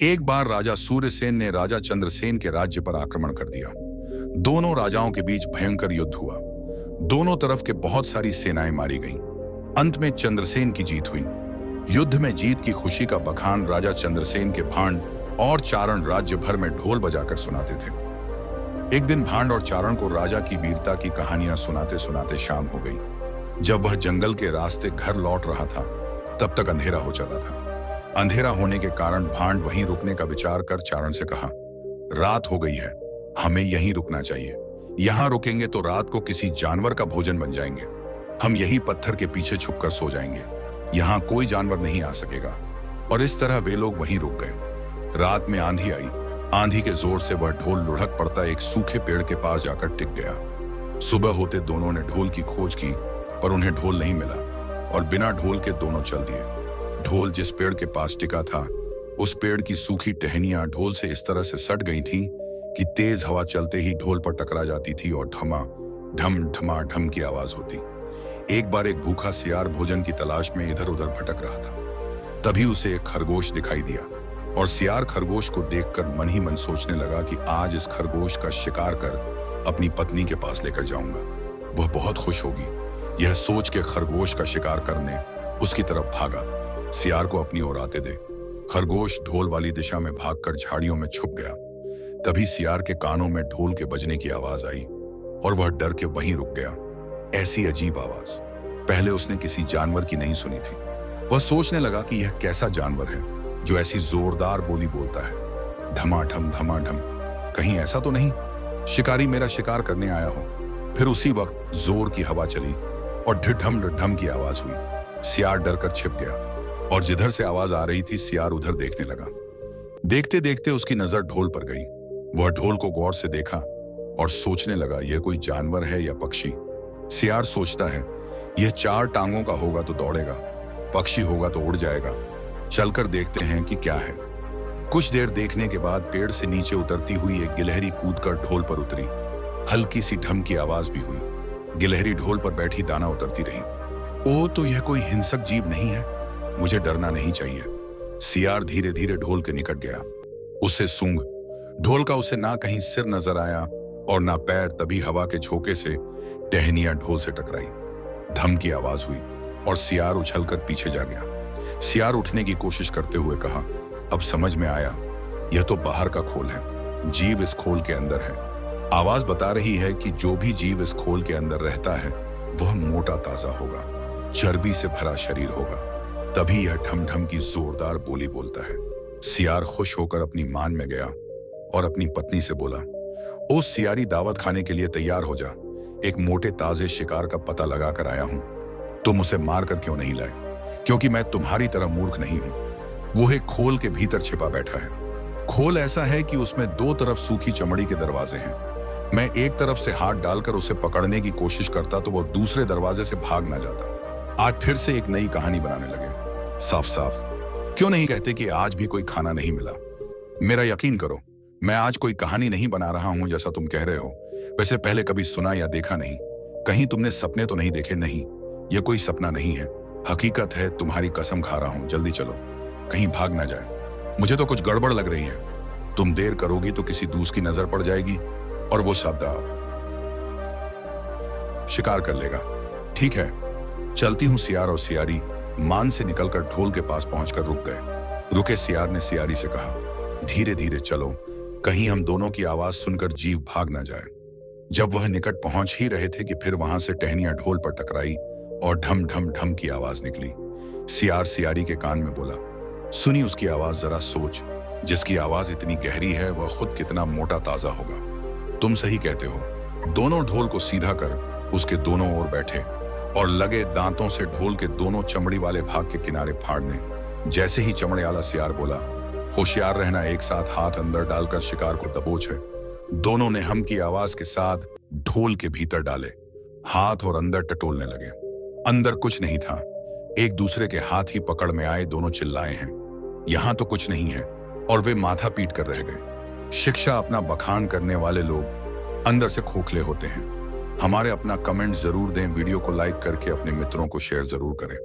एक बार राजा सूर्यसेन ने राजा चंद्रसेन के राज्य पर आक्रमण कर दिया। दोनों राजाओं के बीच भयंकर युद्ध हुआ। दोनों तरफ के बहुत सारी सेनाएं मारी गईं। अंत में चंद्रसेन की जीत हुई। युद्ध में जीत की खुशी का बखान राजा चंद्रसेन के भांड और चारण राज्य भर में ढोल बजाकर सुनाते थे। एक दिन भांड और चारण को राजा की वीरता की कहानियां सुनाते सुनाते शाम हो गई। जब वह जंगल के रास्ते घर लौट रहा था, तब तक अंधेरा हो चला था। अंधेरा होने के कारण भांड वहीं रुकने का विचार कर चारण से कहा, रात हो गई है, हमें यहीं रुकना चाहिए। यहां रुकेंगे तो रात को किसी जानवर का भोजन बन जाएंगे। हम यही पत्थर के पीछे छुपकर सो जाएंगे। यहां कोई जानवर नहीं आ सकेगा। और इस तरह वे लोग वहीं रुक गए। रात में आंधी आई। आंधी के जोर से वह ढोल लुढ़क पड़ता एक सूखे पेड़ के पास जाकर टिक गया। सुबह होते दोनों ने ढोल की खोज की, पर उन्हें ढोल नहीं मिला और बिना ढोल के दोनों चल दिए। ढोल जिस पेड़ के पास टिका था, उस पेड़ की सूखी टहनियां ढोल से इस तरह से सट गई थीं कि तेज हवा चलते ही ढोल पर टकरा जाती थी और ढमा ढम ढमा ढम की आवाज होती। एक बार एक भूखा सियार भोजन की तलाश में इधर उधर भटक रहा था। तभी उसे एक खरगोश दिखाई दिया और सियार खरगोश को देखकर मन ही मन सोचने लगा कि आज इस खरगोश का शिकार कर अपनी पत्नी के पास लेकर जाऊंगा। वह बहुत खुश होगी। यह सोच के खरगोश का शिकार करने उसकी तरफ भागा। सियार को अपनी ओर आते दे। खरगोश ढोल वाली दिशा में भागकर झाड़ियों में छुप गया। तभी सियार के कानों में ढोल के बजने की आवाज आई और वह डर के वहीं रुक गया। ऐसी अजीब आवाज पहले उसने किसी जानवर की नहीं सुनी थी। वह सोचने लगा कि यह कैसा जानवर है जो ऐसी जोरदार बोली बोलता है, धमाधम धमाधम। कहीं ऐसा तो नहीं शिकारी मेरा शिकार करने आया हो। फिर उसी वक्त जोर की हवा चली और ढिढम ढिढम की आवाज हुई। सियार डर कर छिप गया और जिधर से आवाज आ रही थी सियार उधर देखने लगा। देखते देखते उसकी नजर ढोल पर गई। वह ढोल को गौर से देखा और सोचने लगा, यह कोई जानवर है या पक्षी। सियार सोचता है, यह 4 टांगों का होगा तो दौड़ेगा, पक्षी होगा तो उड़ जाएगा। चलकर देखते हैं कि क्या है। कुछ देर देखने के बाद पेड़ से नीचे उतरती हुई एक गिलहरी कूदकर ढोल पर उतरी। हल्की सी ढम की आवाज भी हुई। गिलहरी ढोल पर बैठी दाना उतरती रही। ओ, तो यह कोई हिंसक जीव नहीं है, मुझे डरना नहीं चाहिए। सियार धीरे धीरे ढोल के निकट गया। उसे सूंघ ढोल का उसे ना कहीं सिर नजर आया और ना पैर। तभी हवा के झोंके से टहनियां ढोल से टकराई। धम की आवाज हुई और सियार उछलकर पीछे जा गया। सियार उठने की कोशिश करते हुए कहा, अब समझ में आया, यह तो बाहर का खोल है, जीव इस खोल के अंदर है। आवाज बता रही है कि जो भी जीव इस खोल के अंदर रहता है वह मोटा ताजा होगा, चर्बी से भरा शरीर होगा। तभी यह ढम ढम की जोरदार बोली बोलता है। सियार खुश होकर अपनी मान में गया और अपनी पत्नी से बोला, ओ सियारी, दावत खाने के लिए तैयार हो जा। एक मोटे ताजे शिकार का पता लगा कर आया हूं। तुम उसे मार कर क्यों नहीं लाए? क्योंकि मैं तुम्हारी तरह मूर्ख नहीं हूं। वो एक खोल के भीतर छिपा बैठा है। खोल ऐसा है कि उसमें 2 तरफ सूखी चमड़ी के दरवाजे हैं। मैं एक तरफ से हाथ डालकर उसे पकड़ने की कोशिश करता तो वो दूसरे दरवाजे से भाग ना जाता। आज फिर से एक नई कहानी बनाने लगे। साफ साफ क्यों नहीं कहते कि आज भी कोई खाना नहीं मिला? मेरा यकीन करो, मैं आज कोई कहानी नहीं बना रहा हूं जैसा तुम कह रहे हो। वैसे पहले कभी सुना या देखा नहीं। कहीं तुमने सपने तो नहीं देखे? नहीं, यह कोई सपना नहीं है, हकीकत है। तुम्हारी कसम खा रहा हूं, जल्दी चलो, कहीं भाग ना जाए। मुझे तो कुछ गड़बड़ लग रही है। तुम देर करोगी तो किसी दूसरी की नजर पड़ जाएगी और वो शब्द शिकार कर लेगा। ठीक है, चलती हूं। सियार और सियारी मान से निकलकर ढोल के पास पहुंचकर रुक गए। रुके सियार ने सियारी से कहा, धीरे धीरे चलो, कहीं हम दोनों की आवाज सुनकर जीव भाग ना जाए। जब वह निकट पहुंच ही रहे थे कि फिर वहां से टहनियां ढोल पर टकराई और ढम ढम ढम की आवाज निकली। सियार सियारी के कान में बोला, सुनी उसकी आवाज? जरा सोच, जिसकी आवाज इतनी गहरी है वह खुद कितना मोटा ताजा होगा। तुम सही कहते हो। दोनों ढोल को सीधा कर उसके दोनों ओर बैठे और लगे दांतों से ढोल के दोनों चमड़ी वाले भाग के किनारे फाड़ने। जैसे ही चमड़े वाला सियार बोला, होशियार रहना, एक साथ हाथ अंदर डालकर शिकार को दबोच है। दोनों ने हम की आवाज के साथ ढोल के भीतर डाले, हाथ और अंदर टटोलने लगे। अंदर कुछ नहीं था। एक दूसरे के हाथ ही पकड़ में आए दोनों चिल्लाए हैं, यहां तो कुछ नहीं है, और वे माथा पीट कर रह गए। शिक्षा अपना बखान करने वाले लोग अंदर से खोखले होते हैं। हमारे अपना कमेंट जरूर दें, वीडियो को लाइक करके अपने मित्रों को शेयर जरूर करें।